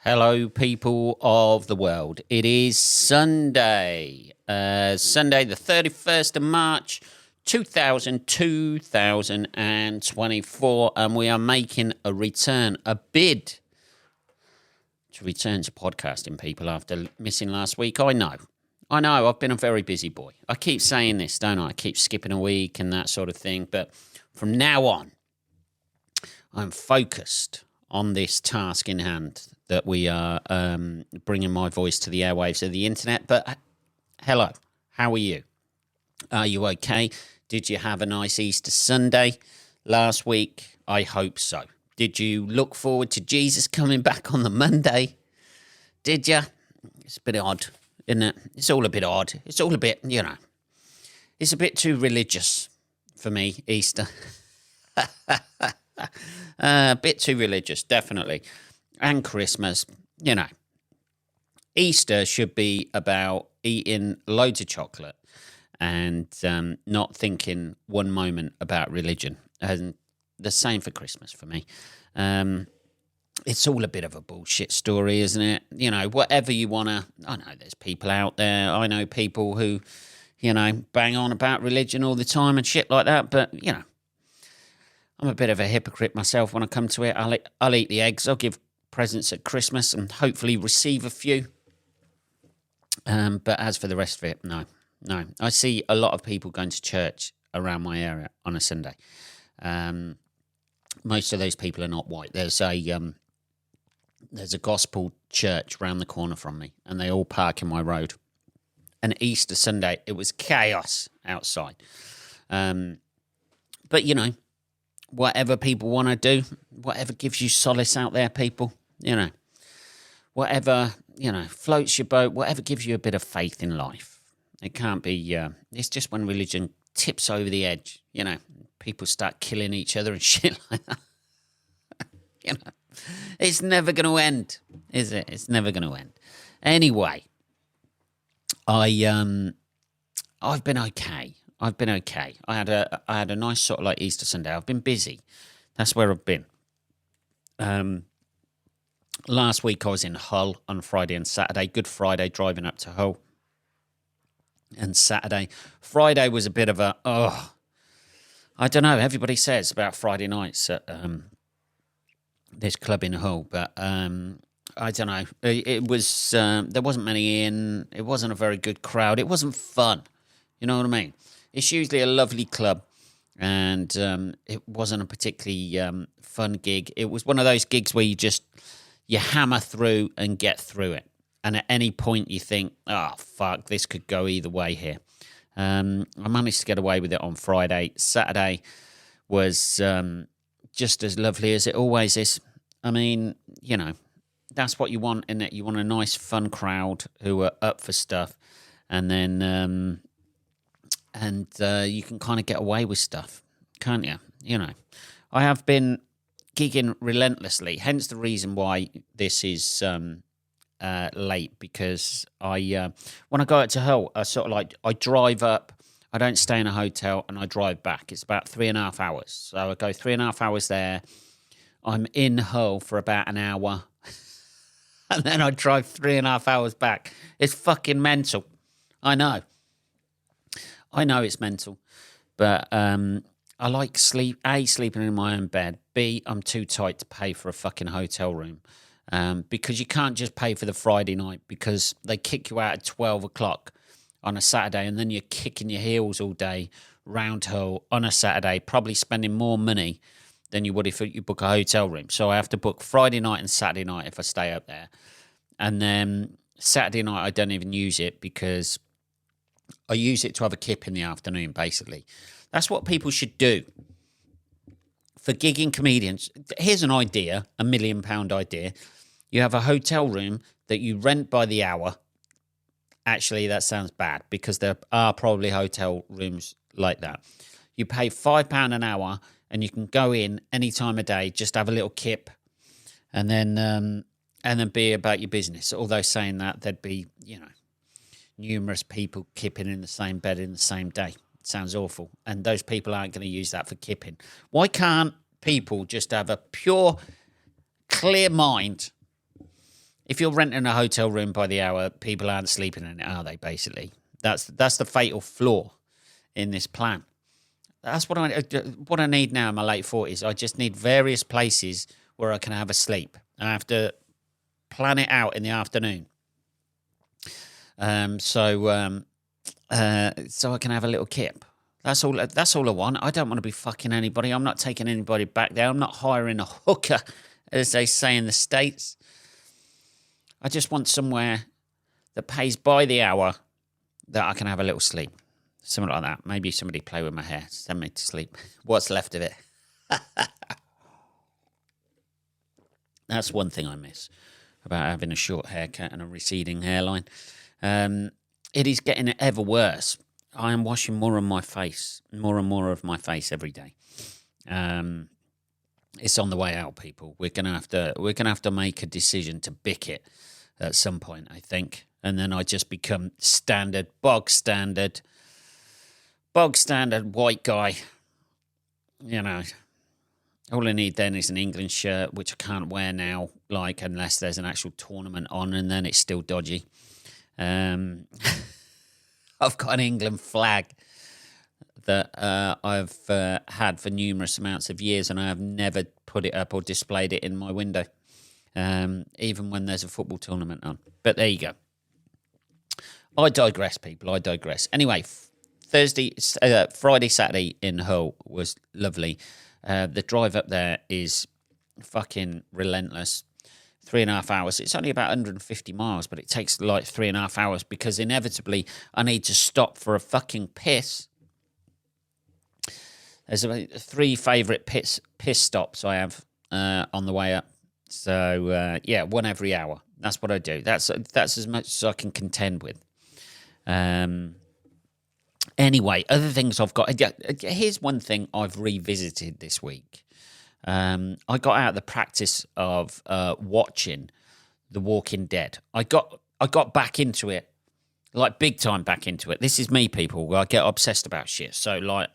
Hello, people of the world. It is Sunday, Sunday the 31st of March, 2024, and we are making a return, a bid to return to podcasting, people, after missing last week. I know, I've been a very busy boy. I keep saying this, don't I? I keep skipping a week and that sort of thing, but from now on, I'm focused on this task in hand that we are bringing my voice to the airwaves of the internet. But hello, how are you? Are you okay? Did you have a nice Easter Sunday last week? I hope so. Did you look forward to Jesus coming back on the Monday? Did you? It's a bit odd, isn't it? It's all a bit odd. It's all a bit, it's a bit too religious for me, Easter. A bit too religious, definitely. And Christmas, Easter should be about eating loads of chocolate and not thinking one moment about religion. And the same for Christmas for me. It's all a bit of a bullshit story, isn't it? Whatever you want to... I know there's people out there. I know people who, bang on about religion all the time and shit like that. But, I'm a bit of a hypocrite myself when I come to it. I'll eat the eggs. I'll give presents at Christmas and hopefully receive a few. But as for the rest of it, no. I see a lot of people going to church around my area on a Sunday. Most of those people are not white. There's a gospel church round the corner from me, and they all park in my road. And Easter Sunday, it was chaos outside. But whatever people want to do, whatever gives you solace out there, people, whatever, floats your boat, whatever gives you a bit of faith in life. It can't be, it's just when religion tips over the edge, people start killing each other and shit like that. It's never going to end, is it? It's never going to end. Anyway, I've been okay. I had a nice sort of like Easter Sunday. I've been busy. That's where I've been. Last week I was in Hull on Friday and Saturday. Good Friday, driving up to Hull. And Friday was a bit of a, I don't know. Everybody says about Friday nights at this club in Hull, but I don't know. It was, there wasn't many in. It wasn't a very good crowd. It wasn't fun. You know what I mean? It's usually a lovely club, and it wasn't a particularly fun gig. It was one of those gigs where you hammer through and get through it. And at any point you think, oh, fuck, this could go either way here. I managed to get away with it on Friday. Saturday was just as lovely as it always is. I mean, that's what you want, in it. You want a nice, fun crowd who are up for stuff. And then... you can kind of get away with stuff, can't you? I have been gigging relentlessly, hence the reason why this is late, because when I go out to Hull, I drive up, I don't stay in a hotel, and I drive back. It's about 3.5 hours. So I go 3.5 hours there, I'm in Hull for about an hour, and then I drive 3.5 hours back. It's fucking mental. I know it's mental, but I like sleeping in my own bed. B, I'm too tight to pay for a fucking hotel room, because you can't just pay for the Friday night, because they kick you out at 12 o'clock on a Saturday, and then you're kicking your heels all day round Hull on a Saturday, probably spending more money than you would if you book a hotel room. So I have to book Friday night and Saturday night if I stay up there. And then Saturday night I don't even use it, because I use it to have a kip in the afternoon, basically. That's what people should do. For gigging comedians, here's an idea, £1 million idea. You have a hotel room that you rent by the hour. Actually, that sounds bad, because there are probably hotel rooms like that. You pay £5 an hour, and you can go in any time of day, just have a little kip, and then be about your business. Although saying that, there'd be, numerous people kipping in the same bed in the same day. It sounds awful. And those people aren't going to use that for kipping. Why can't people just have a pure, clear mind if you're renting a hotel room by the hour, people aren't sleeping in it, are they? Basically, that's the fatal flaw in this plan. That's what I need now in my late 40s. I just need various places where I can have a sleep, and I have to plan it out in the afternoon. So I can have a little kip. That's all I want. I don't want to be fucking anybody. I'm not taking anybody back there. I'm not hiring a hooker, as they say in the States. I just want somewhere that pays by the hour that I can have a little sleep. Something like that. Maybe somebody play with my hair, send me to sleep. What's left of it. That's one thing I miss about having a short haircut and a receding hairline. It is getting ever worse. I am washing more and more of my face every day. It's on the way out, people. We're gonna have to make a decision to bick it at some point, I think, and then I just become bog standard white guy. You know, all I need then is an England shirt, which I can't wear now, like unless there's an actual tournament on, and then it's still dodgy. I've got an England flag that I've had for numerous amounts of years, and I have never put it up or displayed it in my window, even when there's a football tournament on. But there you go. I digress, people. I digress. Anyway, Friday, Saturday in Hull was lovely. The drive up there is fucking relentless. 3.5 hours. It's only about 150 miles, but it takes like 3.5 hours because inevitably I need to stop for a fucking piss. There's 3 favourite piss stops I have on the way up. So yeah, 1 every hour. That's what I do. That's as much as I can contend with. Anyway, other things I've got. Here's one thing I've revisited this week. I got out of the practice of watching The Walking Dead. I got back into it, like big time back into it. This is me, people. I get obsessed about shit. So, like,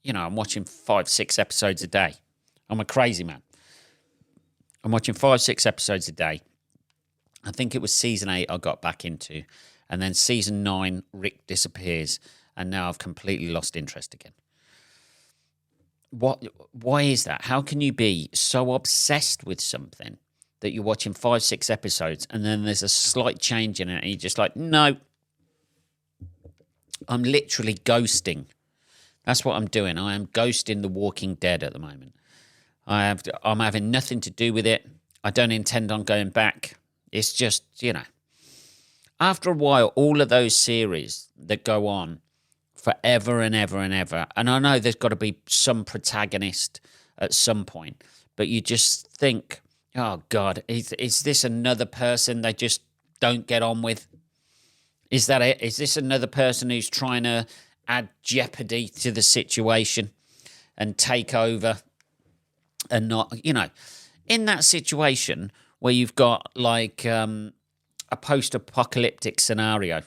you know, I'm watching 5-6 episodes a day. I'm a crazy man. I'm watching 5-6 episodes a day. I think it was season 8 I got back into, and then season 9, Rick disappears, and now I've completely lost interest again. Why is that? How can you be so obsessed with something that you're watching 5-6 episodes and then there's a slight change in it and you're just like, no, I'm literally ghosting. That's what I'm doing. I am ghosting The Walking Dead at the moment. I'm having nothing to do with it. I don't intend on going back. It's just, you know, after a while, all of those series that go on forever and ever and ever. And I know there's got to be some protagonist at some point, but you just think, oh, God, is this another person they just don't get on with? Is that it? Is this another person who's trying to add jeopardy to the situation and take over and not, you know, in that situation where you've got like a post-apocalyptic scenario,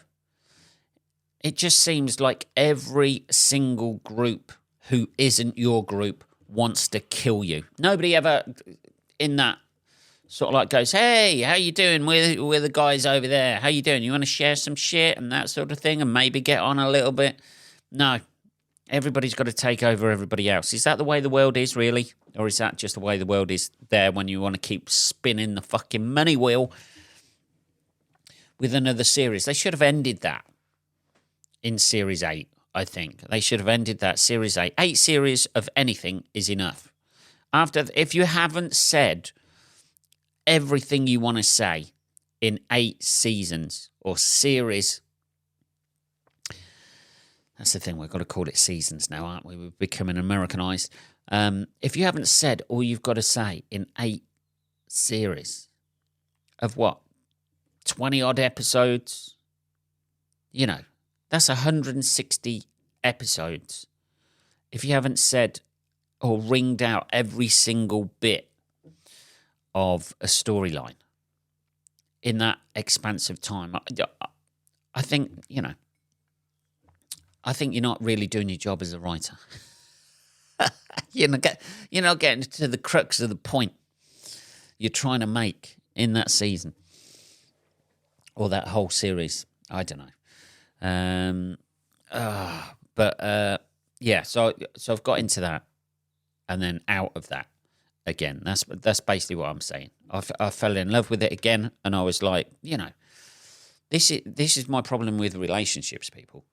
it just seems like every single group who isn't your group wants to kill you. Nobody ever in that sort of like goes, hey, how you doing? We're the guys over there. How you doing? You want to share some shit and that sort of thing and maybe get on a little bit? No. Everybody's got to take over everybody else. Is that the way the world is, really? Or is that just the way the world is there when you want to keep spinning the fucking money wheel with another series? They should have ended that in Series 8, I think. They should have ended that Series 8. 8 series of anything is enough. If you haven't said everything you want to say in 8 seasons or series, that's the thing, we've got to call it seasons now, aren't we? We're becoming Americanized. If you haven't said all you've got to say in 8 series of what? 20-odd episodes? You know, that's 160 episodes. If you haven't said or ringed out every single bit of a storyline in that expansive time, I think, you know, I think you're not really doing your job as a writer. You're not getting to the crux of the point you're trying to make in that season. or that whole series. I don't know. Yeah. So I've got into that, and then out of that again. That's basically what I'm saying. I fell in love with it again, and I was like, this is my problem with relationships, people.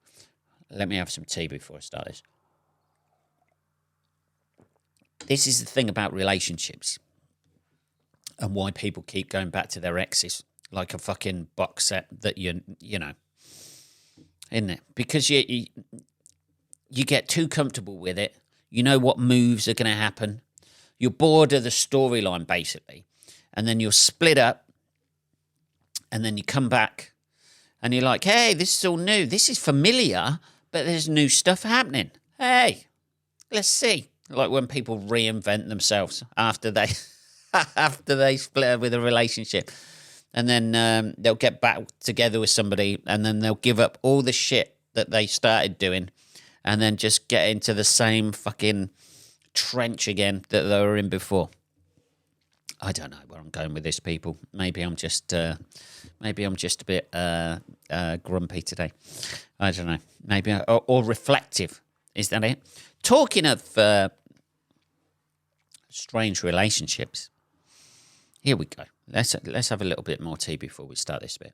Let me have some tea before I start this. This is the thing about relationships and why people keep going back to their exes like a fucking box set that you know, isn't it? Because you get too comfortable with it. You know what moves are going to happen. You're bored of the storyline, basically. And then you're split up. And then you come back. And you're like, hey, this is all new. This is familiar, but there's new stuff happening. Hey, let's see. Like when people reinvent themselves after they split up with a relationship. And then they'll get back together with somebody. And then they'll give up all the shit that they started doing. And then just get into the same fucking trench again that they were in before. I don't know where I'm going with this, people. Maybe I'm just a bit grumpy today. I don't know. Maybe or reflective. Is that it? Talking of strange relationships. Here we go. Let's have a little bit more tea before we start this bit.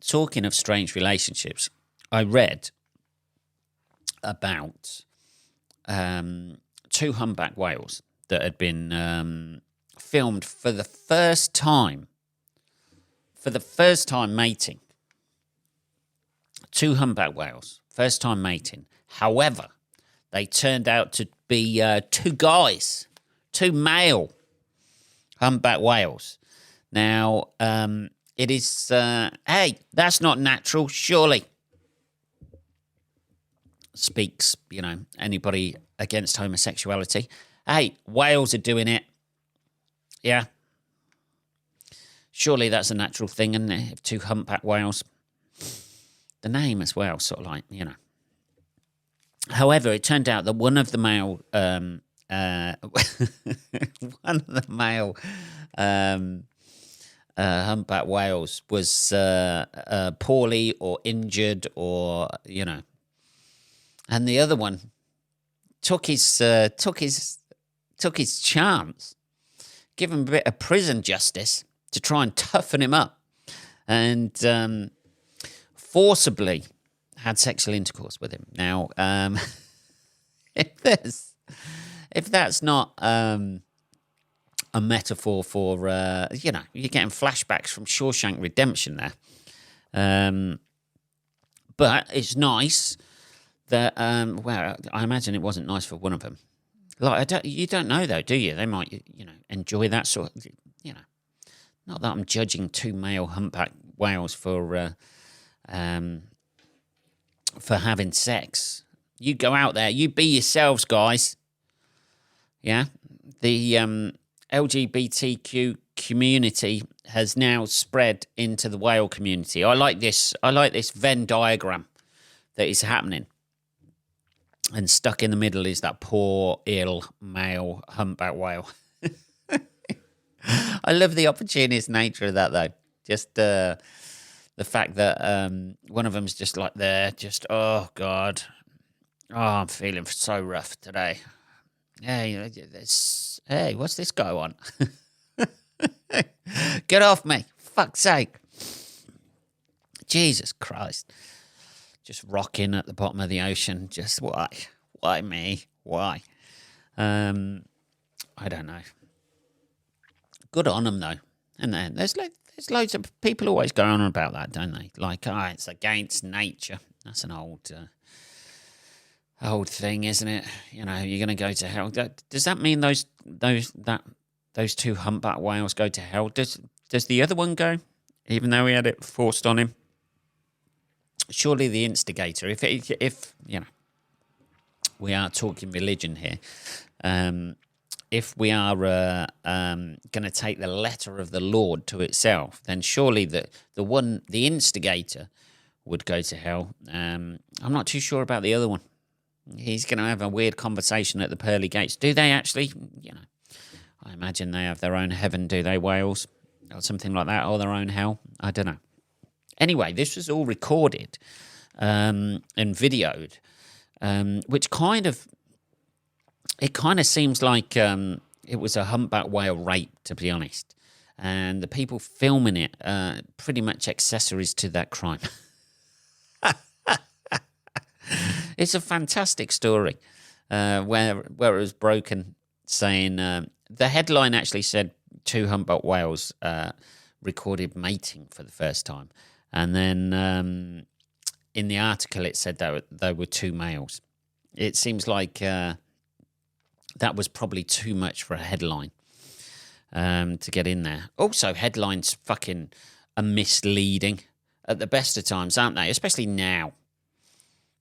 Talking of strange relationships, I read about 2 humpback whales that had been filmed for the first time mating. 2 humpback whales, first time mating. However, they turned out to be 2 guys, 2 male humpback whales. Now, it is, hey, that's not natural, surely. Speaks, anybody against homosexuality. Hey, whales are doing it. Yeah. Surely that's a natural thing, isn't it? If 2 humpback whales. The name as well, sort of like, However, it turned out that one of the male, humpback whales was poorly or injured or, and the other one took his chance, give him a bit of prison justice to try and toughen him up, and forcibly had sexual intercourse with him. Now, if that's not a metaphor for you're getting flashbacks from Shawshank Redemption there, but it's nice that well, I imagine it wasn't nice for one of them. Like you don't know though, do you? They might enjoy that sort of Not that I'm judging 2 male humpback whales for having sex. You go out there, you be yourselves, guys. Yeah, the LGBTQ community has now spread into the whale community. I like this Venn diagram that is happening. And stuck in the middle is that poor, ill male humpback whale. I love the opportunist nature of that, though. Just the fact that one of them's just like there, just, oh, God. Oh, I'm feeling so rough today. Hey, what's this guy want? Get off me. Fuck's sake. Jesus Christ. Just rocking at the bottom of the ocean. Just why? Why me? Why? I don't know. Good on them, though. And then there's loads of people always go on about that, don't they? Like, it's against nature. That's an old thing, isn't it? You're going to go to hell. Does that mean those 2 humpback whales go to hell? Does the other one go, even though he had it forced on him? Surely the instigator, if we are talking religion here, if we are going to take the letter of the Lord to itself, then surely the instigator would go to hell. I'm not too sure about the other one. He's going to have a weird conversation at the pearly gates. Do they actually? I imagine they have their own heaven, do they, whales? or something like that, or their own hell. I don't know. Anyway, this was all recorded and videoed, which kind of seems like it was a humpback whale rape, to be honest. And the people filming it pretty much accessories to that crime. It's a fantastic story where it was broken, saying the headline actually said 2 humpback whales recorded mating for the first time. And then in the article it said that there were 2 males. It seems like that was probably too much for a headline to get in there. Also, headlines fucking are misleading at the best of times, aren't they? Especially now.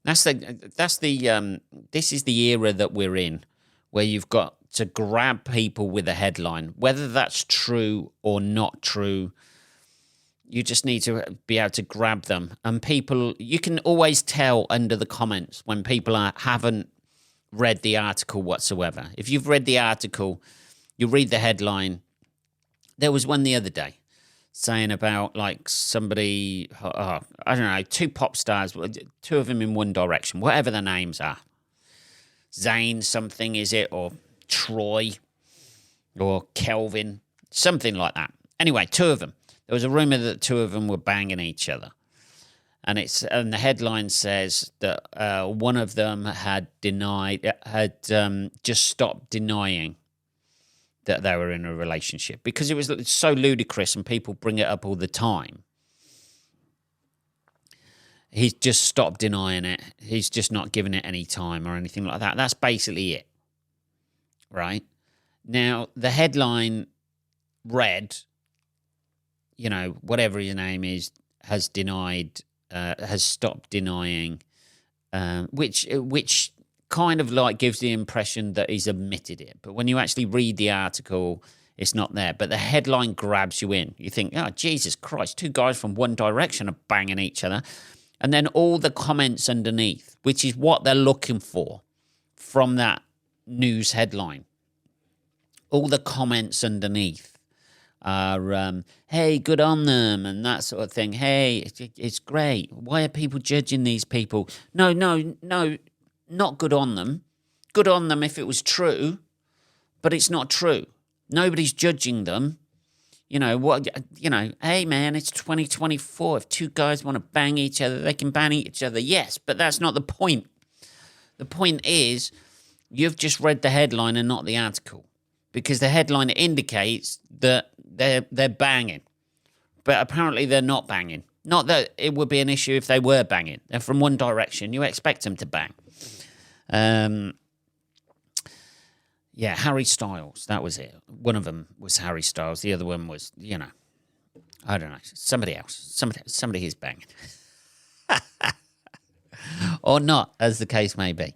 This is the era that we're in, where you've got to grab people with a headline, whether that's true or not true. You just need to be able to grab them. And people, you can always tell under the comments when people haven't read the article whatsoever. If you've read the article, you read the headline. There was one the other day saying about like somebody, I don't know, 2 pop stars, 2 of them in One Direction, whatever their names are. Zayn something, is it? Or Troy or Kelvin, something like that. Anyway, 2 of them. There was a rumor that 2 of them were banging each other. And the headline says that one of them had just stopped denying that they were in a relationship because it was so ludicrous and people bring it up all the time. He's just stopped denying it. He's just not giving it any time or anything like that. That's basically it. Right? Now, the headline read, whatever his name is, has stopped denying, which kind of like gives the impression that he's admitted it. But when you actually read the article, it's not there. But the headline grabs you in. You think, oh, Jesus Christ, 2 guys from One Direction are banging each other. And then all the comments underneath, which is what they're looking for from that news headline. All the comments underneath are, hey, good on them, and that sort of thing. Hey, it's great. Why are people judging these people? No, not good on them. Good on them if it was true, but it's not true. Nobody's judging them. Hey, man, it's 2024. If 2 guys want to bang each other, they can bang each other. Yes, but that's not the point. The point is you've just read the headline and not the article, because the headline indicates that they're banging, but apparently they're not banging. Not that it would be an issue if they were banging. They're from One Direction. You expect them to bang. Harry Styles. That was it. One of them was Harry Styles. The other one was, I don't know, somebody else. Somebody who's banging. Or not, as the case may be.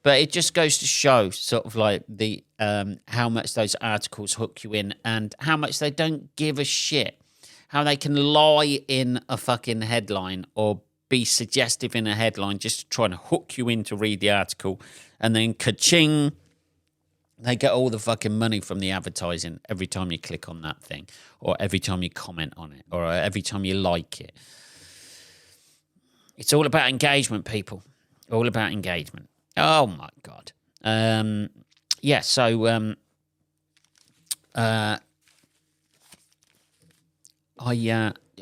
But it just goes to show sort of like the how much those articles hook you in and how much they don't give a shit. How they can lie in a fucking headline or be suggestive in a headline just to try and hook you in to read the article. And then ka-ching, they get all the fucking money from the advertising every time you click on that thing or every time you comment on it or every time you like it. It's all about engagement, people. All about engagement. Oh, my God.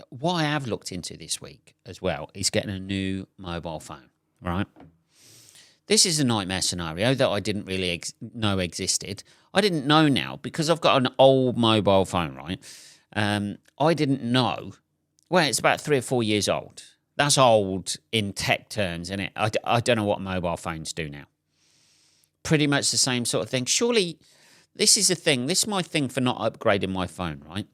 What I have looked into this week as well is getting a new mobile phone, right? This is a nightmare scenario that I didn't really know existed. I didn't know now because I've got an old mobile phone, right? I didn't know. Well, it's about 3 or 4 years old. That's old in tech terms, isn't it? I don't know what mobile phones do now. Pretty much the same sort of thing. Surely, this is the thing. This is my thing for not upgrading my phone, right?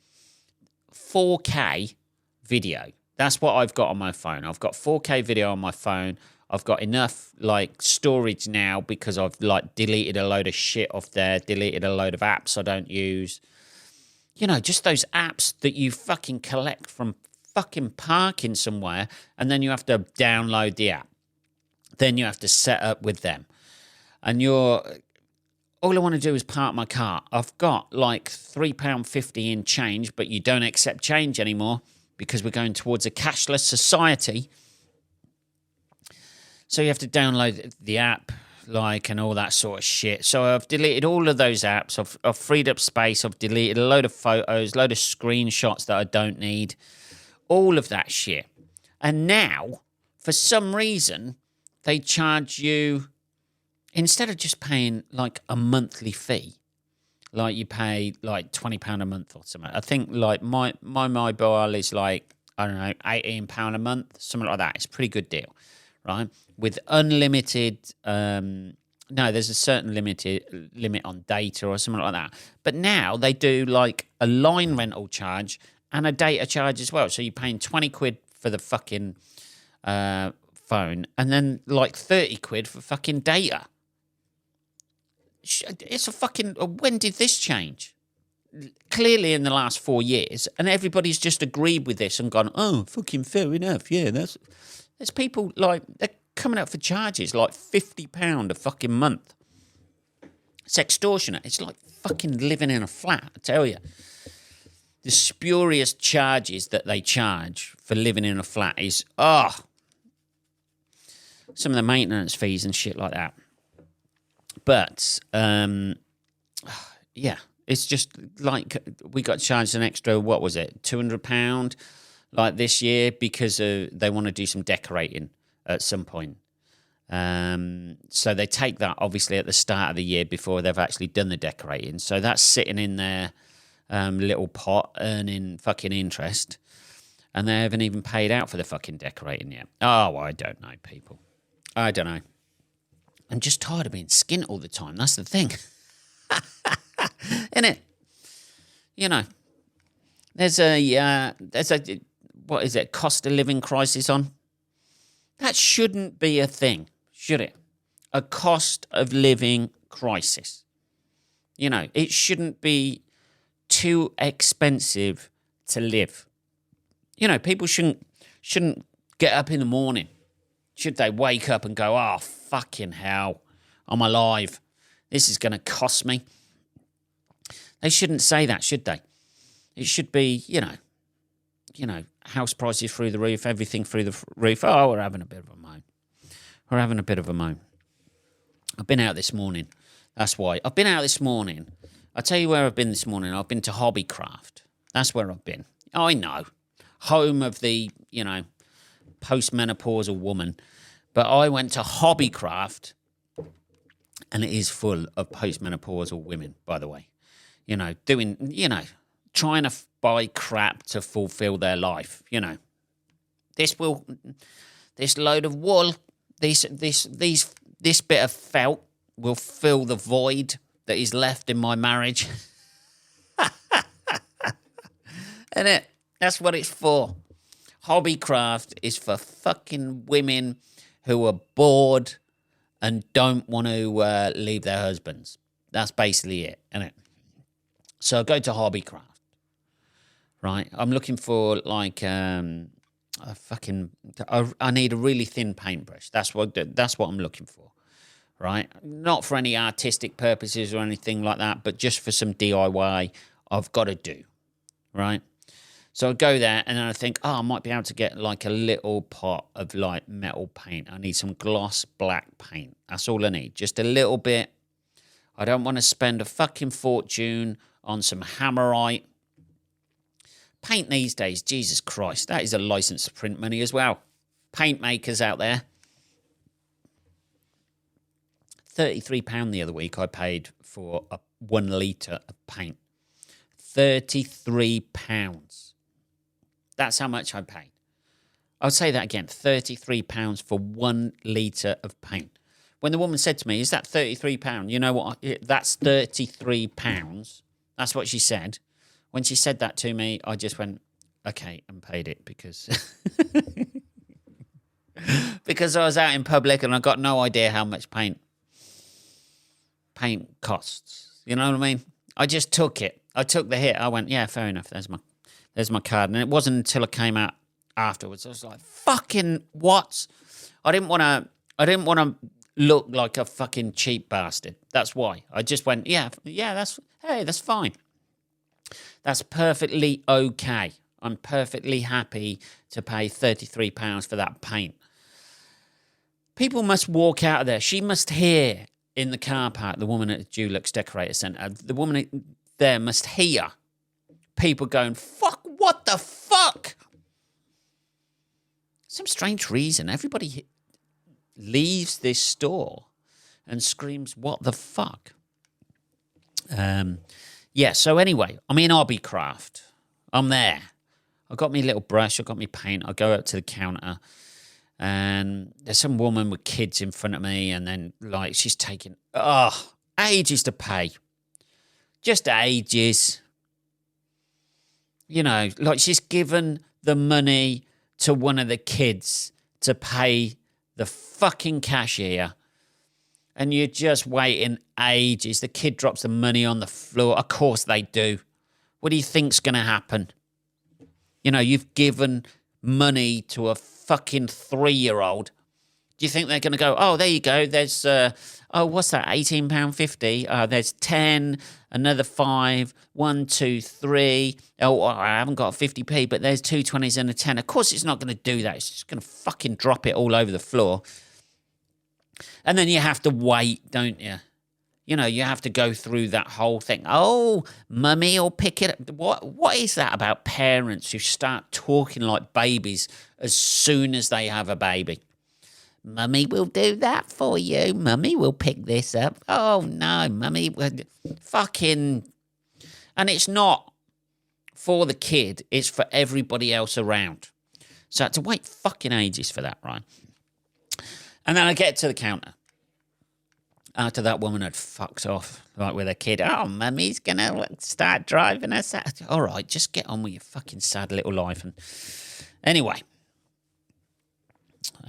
4K video. That's what I've got on my phone. I've got 4K video on my phone. I've got enough like storage now because I've like deleted a load of shit off there, deleted a load of apps I don't use. Just those apps that you fucking collect from fucking parking somewhere, and then you have to download the app. Then you have to set up with them. And all all I want to do is park my car. I've got like £3.50 in change, but you don't accept change anymore because we're going towards a cashless society. So you have to download the app, and all that sort of shit. So I've deleted all of those apps. I've freed up space. I've deleted a load of photos, a load of screenshots that I don't need, all of that shit. And now, for some reason, they charge you, instead of just paying like a monthly fee, like you pay like £20 a month or something. I think like my mobile is like, I don't know, £18 a month, something like that. It's a pretty good deal, right? With unlimited, no, there's a certain limit on data or something like that. But now they do like a line rental charge and a data charge as well. So you're paying 20 quid for the fucking phone and then like 30 quid for fucking data. It's a fucking... When did this change? Clearly in the last 4 years, and everybody's just agreed with this and gone, oh, fucking fair enough, yeah, there's people, like, they're coming up for charges like £50 a fucking month. It's extortionate. It's like fucking living in a flat, I tell you. The spurious charges that they charge for living in a flat is, some of the maintenance fees and shit like that. But, yeah, it's just like we got charged an extra, what was it, £200 like this year because they want to do some decorating at some point. So they take that, obviously, at the start of the year before they've actually done the decorating. So that's sitting in their little pot earning fucking interest. And they haven't even paid out for the fucking decorating yet. Oh, I don't know, people. I don't know. I'm just tired of being skint all the time. That's the thing. Isn't it? You know, there's a, what is it, cost of living crisis on? That shouldn't be a thing, should it? A cost of living crisis. You know, it shouldn't be too expensive to live. You know, people shouldn't get up in the morning. Should they wake up and go, oh, fucking hell, I'm alive. This is going to cost me. They shouldn't say that, should they? It should be, you know, house prices through the roof, everything through the roof. Oh, we're having a bit of a moan. We're having a bit of a moan. I've been out this morning. That's why. I've been out this morning. I'll tell you where I've been this morning. I've been to Hobbycraft. That's where I've been. I know. Home of the, you know, postmenopausal woman. But I went to Hobbycraft, and it is full of postmenopausal women, by the way. You know, doing, you know, trying to buy crap to fulfill their life, you know. This load of wool, this bit of felt will fill the void that is left in my marriage. And that's what it's for. Hobbycraft is for fucking women who are bored and don't want to leave their husbands. That's basically it, isn't it? So I go to Hobbycraft, right? I'm looking for like I need a really thin paintbrush. That's what I'm looking for, right? Not for any artistic purposes or anything like that, but just for some DIY I've got to do, right? So I go there and then I think, I might be able to get like a little pot of like metal paint. I need some gloss black paint. That's all I need. Just a little bit. I don't want to spend a fucking fortune on some Hammerite. Paint these days, Jesus Christ, that is a license to print money as well. Paint makers out there. £33 the other week I paid for a 1 litre of paint. £33. That's how much I paid. I'll say that again, £33 for 1 litre of paint. When the woman said to me, is that £33? You know what? That's £33. That's what she said. When she said that to me, I just went, okay, and paid it because because I was out in public and I got no idea how much paint costs. You know what I mean? I just took it. I took the hit. I went, yeah, fair enough. There's my card. And it wasn't until I came out afterwards. I was like, fucking what? I didn't want to look like a fucking cheap bastard. That's why. I just went, yeah, that's fine. That's perfectly okay. I'm perfectly happy to pay £33 for that paint. People must walk out of there. She must hear in the car park, the woman at the Dulux Decorator Centre, the woman there must hear people going, fuck, what the fuck? Some strange reason. Everybody leaves this store and screams, what the fuck? So anyway, I'm in Hobbycraft. I'm there. I've got my little brush. I've got my paint. I go up to the counter and there's some woman with kids in front of me, and then, like, she's taking, ages to pay. Just ages. You know, like she's given the money to one of the kids to pay the fucking cashier, and you're just waiting ages. The kid drops the money on the floor. Of course they do. What do you think's going to happen? You know, you've given money to a fucking 3-year-old. Do you think they're going to go, oh, there you go, there's, what's that, £18.50? There's 10, another 5, 1, 2, 3. Oh, I haven't got a 50p, but there's 2 20s and a 10. Of course it's not going to do that. It's just going to fucking drop it all over the floor. And then you have to wait, don't you? You know, you have to go through that whole thing. Oh, mummy will pick it up. What is that about parents who start talking like babies as soon as they have a baby? Mummy will do that for you. Mummy will pick this up. Oh, no, mummy. Fucking. And it's not for the kid. It's for everybody else around. So I had to wait fucking ages for that, right? And then I get to the counter. After that woman had fucked off, like with her kid. Oh, mummy's going to start driving us out. All right, just get on with your fucking sad little life. And anyway,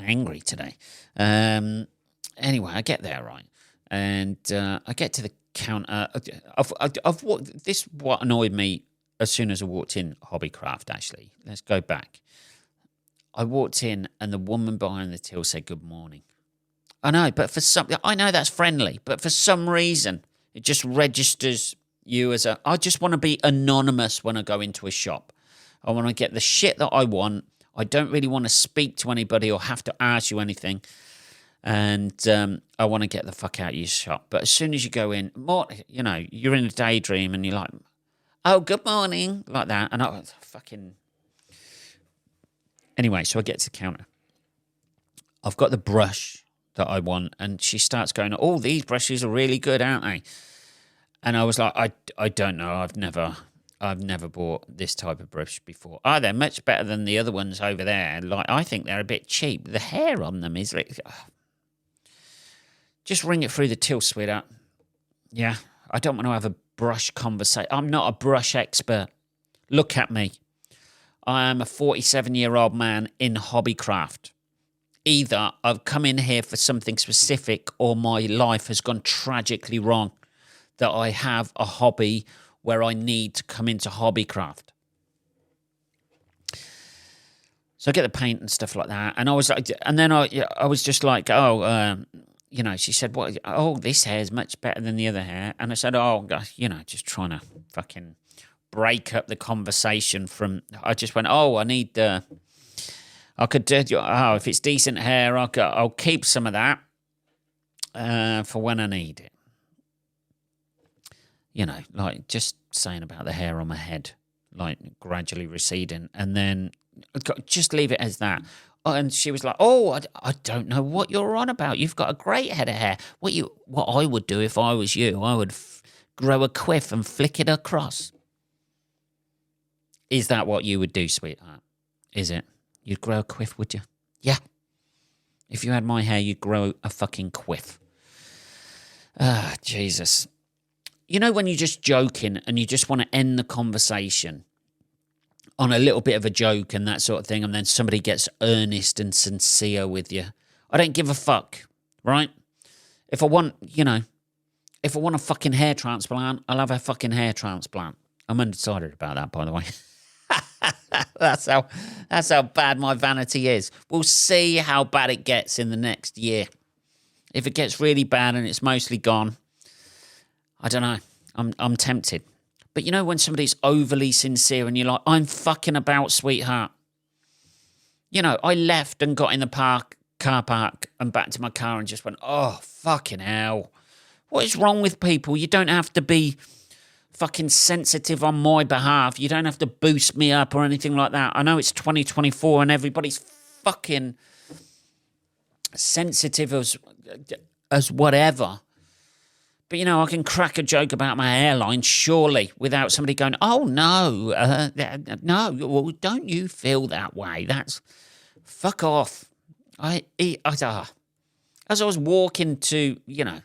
angry today. Anyway, I get there, right? And I get to the counter. This what annoyed me as soon as I walked in Hobbycraft, actually. Let's go back. I walked in and the woman behind the till said good morning. I know, but I know that's friendly, but for some reason, it just registers you as I just want to be anonymous when I go into a shop. I want to get the shit that I want. I don't really want to speak to anybody or have to ask you anything. And I want to get the fuck out of your shop. But as soon as you go in, you know, you're in a daydream and you're like, oh, good morning, like that. And I fucking... Anyway, so I get to the counter. I've got the brush that I want, and she starts going, oh, these brushes are really good, aren't they? And I was like, I don't know, I've never bought this type of brush before. Oh, they're much better than the other ones over there. Like, I think they're a bit cheap. The hair on them is like, just ring it through the till, sweetheart. Yeah, I don't want to have a brush conversation. I'm not a brush expert. Look at me. I am a 47-year-old man in Hobbycraft. Either I've come in here for something specific or my life has gone tragically wrong, that I have a hobby where I need to come into Hobbycraft. So I get the paint and stuff like that. And I was like, and then I was just like, you know, she said, "What? Oh, this hair is much better than the other hair." And I said, "Oh, you know, just trying to fucking break up the conversation from." I just went, "Oh, I need I could do. Oh, if it's decent hair, I'll keep some of that for when I need it." You know, like just saying about the hair on my head, like gradually receding, and then just leave it as that. And she was like, "Oh, I don't know what you're on about. You've got a great head of hair. What I would do if I was you, I would grow a quiff and flick it across." Is that what you would do, sweetheart? Is it? You'd grow a quiff, would you? Yeah. If you had my hair, you'd grow a fucking quiff. Ah, Jesus. You know when you're just joking and you just want to end the conversation on a little bit of a joke and that sort of thing, and then somebody gets earnest and sincere with you? I don't give a fuck, right? If I want a fucking hair transplant, I'll have a fucking hair transplant. I'm undecided about that, by the way. That's how bad my vanity is. We'll see how bad it gets in the next year. If it gets really bad and it's mostly gone, I don't know. I'm tempted. But you know when somebody's overly sincere and you're like, I'm fucking about, sweetheart. You know, I left and got in the car park and back to my car and just went, oh, fucking hell. What is wrong with people? You don't have to be fucking sensitive on my behalf. You don't have to boost me up or anything like that. I know it's 2024 and everybody's fucking sensitive as whatever. But, you know, I can crack a joke about my airline, surely, without somebody going, oh, no, no, well, don't you feel that way? That's, fuck off. As I was walking to, you know,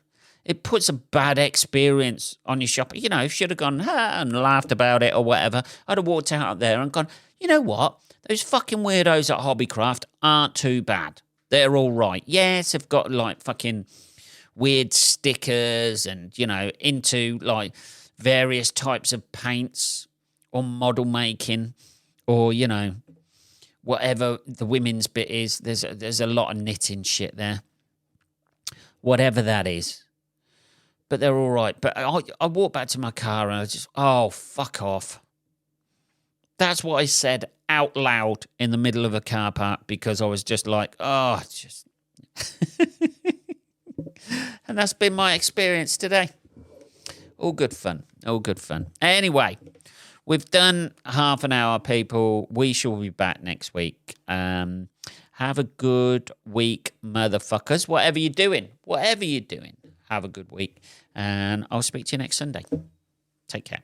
it puts a bad experience on your shopping. You know, should have gone, and laughed about it or whatever. I'd have walked out there and gone, you know what? Those fucking weirdos at Hobbycraft aren't too bad. They're all right. Yes, they've got, like, fucking weird stickers and, you know, into like various types of paints or model making or, you know, whatever the women's bit is. There's a lot of knitting shit there. Whatever that is. But they're all right. But I walked back to my car and I just, oh, fuck off. That's what I said out loud in the middle of a car park because I was just like, oh, just... And that's been my experience today. All good fun. All good fun. Anyway, we've done half an hour, people. We shall be back next week. Have a good week, motherfuckers. Whatever you're doing, have a good week. And I'll speak to you next Sunday. Take care.